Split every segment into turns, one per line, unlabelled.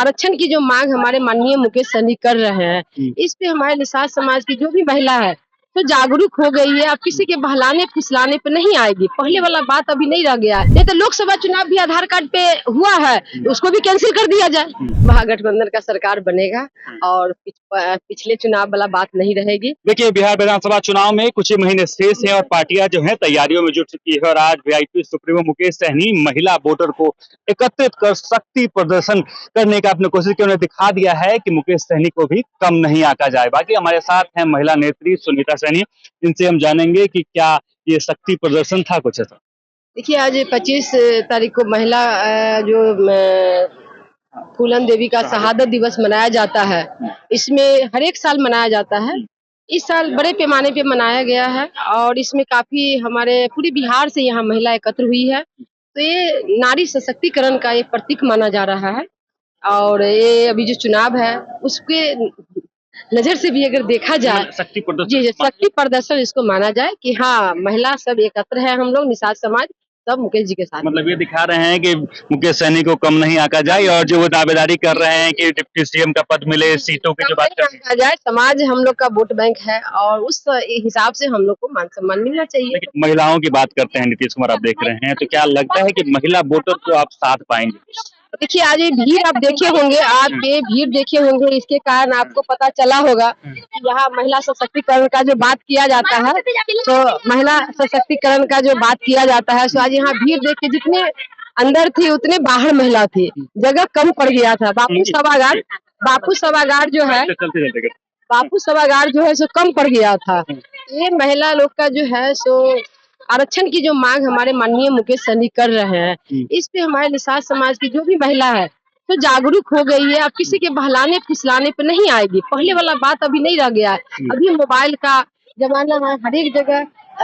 आरक्षण की जो मांग हमारे माननीय मुकेश सहनी कर रहे हैं, इस पे हमारे निषाद समाज की जो भी महिला है तो जागरूक हो गई है। अब किसी के बहलाने फुसलाने पे नहीं आएगी। पहले वाला बात अभी नहीं रह गया है। नहीं तो लोकसभा चुनाव भी आधार कार्ड पे हुआ है, उसको भी कैंसिल कर दिया जाए। महागठबंधन का सरकार बनेगा और पिछले चुनाव वाला बात नहीं रहेगी।
देखिए, बिहार विधानसभा चुनाव में कुछ ही महीने शेष हैं और पार्टियां जो है तैयारियों में जुट चुकी है और आज वीआईपी सुप्रीमो मुकेश सहनी महिला वोटर को एकत्रित कर शक्ति प्रदर्शन करने का अपने कोशिश की। उन्हें दिखा दिया है कि मुकेश सहनी को भी कम नहीं आंका जाए। बाकी हमारे साथ हैं महिला नेत्री सुनीता सहनी, इनसे हम जानेंगे कि क्या ये शक्ति प्रदर्शन था कुछ ऐसा।
देखिए, आज 25 तारीख को महिला जो फूलन देवी का शहादत दिवस मनाया जाता है, इसमें हर एक साल मनाया जाता है। इस साल बड़े पैमाने पे मनाया गया है और इसमें काफी हमारे पूरे बिहार से यहाँ महिला एकत्र हुई है। तो ये नारी सशक्तिकरण का एक प्रतीक माना जा रहा है और ये अभी जो चुनाव है उसके नजर से भी अगर देखा जाए,
शक्ति
प्रदर्शन इसको माना जाए कि हाँ, महिला सब एकत्र है, हम लोग निषाद समाज सब मुकेश जी के साथ।
मतलब ये दिखा रहे हैं कि मुकेश सहनी को कम नहीं आंका जाए और जो वो दावेदारी कर रहे हैं कि डिप्टी सीएम का पद मिले, सीटों की जो बात कर रहे हैं
जाए, समाज हम लोग का वोट बैंक है और उस हिसाब से हम लोग को मान सम्मान मिलना चाहिए।
महिलाओं की बात करते हैं, नीतीश कुमार आप देख रहे हैं, तो क्या लगता है कि महिला वोटर को आप साथ पाएंगे?
देखिए, आज ये भीड़ आप देखे होंगे, आप ये भीड़ देखे होंगे, इसके कारण आपको पता चला होगा कि यहाँ महिला सशक्तिकरण का जो बात किया जाता है, तो महिला सशक्तिकरण का जो बात किया जाता है, तो आज यहाँ भीड़ देख के जितने अंदर थी उतने बाहर महिला थी, जगह कम पड़ गया था। बापू सभागार जो है सो कम पड़ गया था। ये महिला लोग का जो है सो आरक्षण की जो मांग हमारे माननीय मुकेश सहनी कर रहे हैं, इस पे हमारे निषाद समाज की जो भी महिला है तो जागरूक हो गई है। अब किसी के बहलाने फुसलाने पे नहीं आएगी। पहले वाला बात अभी नहीं रह गया है। अभी मोबाइल का जमाना है,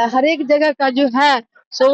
हर एक जगह का जो है सो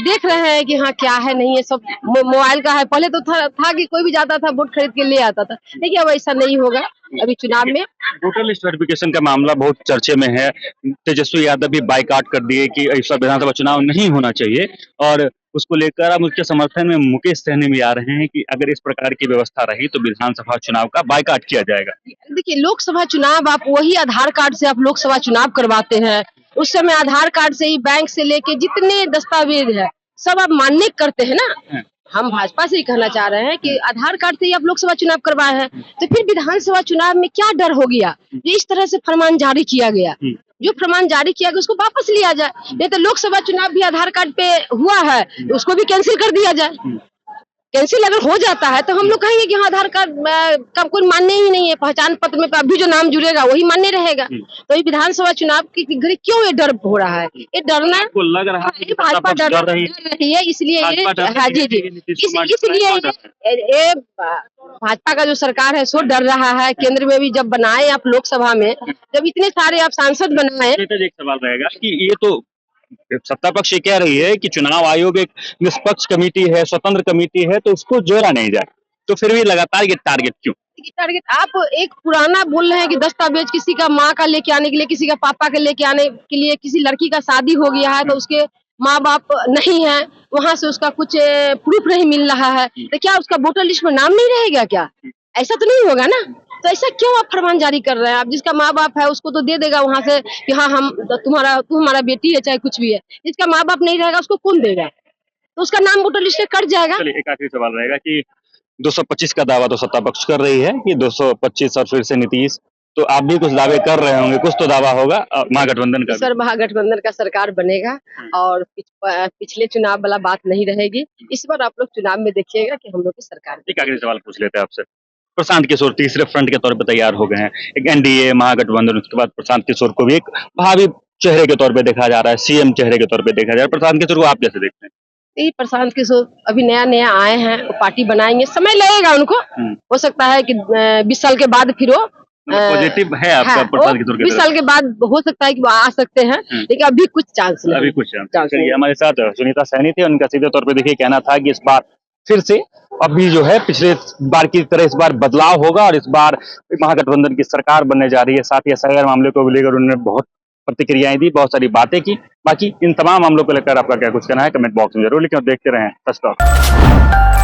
देख रहे हैं कि हाँ क्या है नहीं है, सब मोबाइल का है। पहले तो था कि कोई भी जाता था वोट खरीद के ले आता था, लेकिन अब ऐसा नहीं होगा। अभी चुनाव में
वोटर लिस्ट वेरिफिकेशन का मामला बहुत चर्चे में है। तेजस्वी यादव भी बाइकआउट कर दिए कि ऐसा विधानसभा चुनाव नहीं होना चाहिए और उसको लेकर अब उसके समर्थन में मुकेश सहनी भी आ रहे हैं कि अगर इस प्रकार की व्यवस्था रही तो विधानसभा चुनाव का बाइकआउट किया जाएगा।
देखिए, लोकसभा चुनाव आप वही आधार कार्ड से आप लोकसभा चुनाव करवाते हैं। उस समय आधार कार्ड से ही बैंक से लेके जितने दस्तावेज है सब आप मान्य करते हैं ना। हम भाजपा से ही कहना चाह रहे हैं कि आधार कार्ड से ही आप लोकसभा चुनाव करवाए हैं, तो फिर विधानसभा चुनाव में क्या डर हो गया? जो इस तरह से फरमान जारी किया गया, उसको वापस लिया जाए। नहीं तो लोकसभा चुनाव भी आधार कार्ड पे हुआ है, उसको भी कैंसिल कर दिया जाए। कैंसिल अगर हो जाता है तो हम लोग कहेंगे कि हाँ, आधार कार्ड का कोई मान्य ही नहीं है, पहचान पत्र में अभी जो नाम जुड़ेगा वही मान्य रहेगा। तो ये विधानसभा चुनाव की घड़ी क्यों ये डर हो रहा है? ये डरना
लग रहा है
भाजपा डर रही है, इसलिए ये भाजपा का जो सरकार है सो डर रहा है। केंद्र में भी जब बनाए आप, लोकसभा में जब इतने सारे आप सांसद बनाए।
एक सवाल रहेगा कि ये तो सत्ता पक्ष ये कह रही है कि चुनाव आयोग एक निष्पक्ष कमेटी है, स्वतंत्र कमेटी है, तो उसको जोड़ा नहीं जाए, तो फिर भी लगातार ये टारगेट क्यों?
आप एक पुराना बोल रहे हैं कि दस्तावेज किसी का माँ का लेके आने के लिए, किसी का पापा के लेके आने के लिए, किसी लड़की का शादी हो गया है तो उसके माँ बाप नहीं है, वहां से उसका कुछ प्रूफ नहीं मिल रहा है, तो क्या उसका वोटर लिस्ट में नाम नहीं रहेगा क्या? ऐसा तो नहीं होगा ना। तो ऐसा क्यों आप फरमान जारी कर रहे हैं? आप जिसका माँ बाप है उसको तो दे देगा वहां से कि हाँ हम तू हमारा बेटी है, चाहे कुछ भी है। जिसका माँ बाप नहीं रहेगा उसको कौन देगा? तो उसका नाम वोटर लिस्ट से कट जाएगा।
चलिए, एक आखिरी सवाल रहेगा कि 225 का दावा तो सत्ता पक्ष कर रही है कि 225 और फिर से नीतीश, तो आप भी कुछ दावे कर रहे होंगे, कुछ तो दावा होगा महागठबंधन का?
सर, महागठबंधन का सरकार बनेगा और पिछले चुनाव वाला बात नहीं रहेगी। इस बार आप लोग चुनाव में देखिएगा कि हम लोग की सरकार।
एक आखिरी सवाल पूछ लेते हैं आपसे। प्रशांत किशोर तीसरे फ्रंट के तौर पे तैयार हो गए हैं। एक एनडीए महागठबंधन, उसके बाद प्रशांत किशोर को भी एक भावी चेहरे के तौर पे देखा जा रहा है, सीएम चेहरे के तौर पे देखा जा रहा है। प्रशांत किशोर को आप कैसे देखते हैं?
प्रशांत किशोर अभी नया आए हैं, पार्टी बनाएंगे, समय लगेगा उनको। हो सकता है कि 20 साल के बाद फिर वो
पॉजिटिव है आपका प्रशांत किशोर के
20 साल के बाद हो सकता है कि वो आ सकते हैं, लेकिन अभी कुछ चांस नहीं।
अभी कुछ चांस। चलिए, हमारे साथ सुनीता सहनी थी, उनका सीधे तौर पे देखिए कहना था कि इस बार फिर से अभी जो है पिछले बार की तरह इस बार बदलाव होगा और इस बार महागठबंधन की सरकार बनने जा रही है। साथ ही एसआईआर मामले को लेकर उन्होंने बहुत प्रतिक्रियाएं दी, बहुत सारी बातें की। बाकी इन तमाम मामलों को लेकर आपका क्या कुछ कहना है कमेंट बॉक्स में जरूर लिखें और देखते रहें सच टॉक।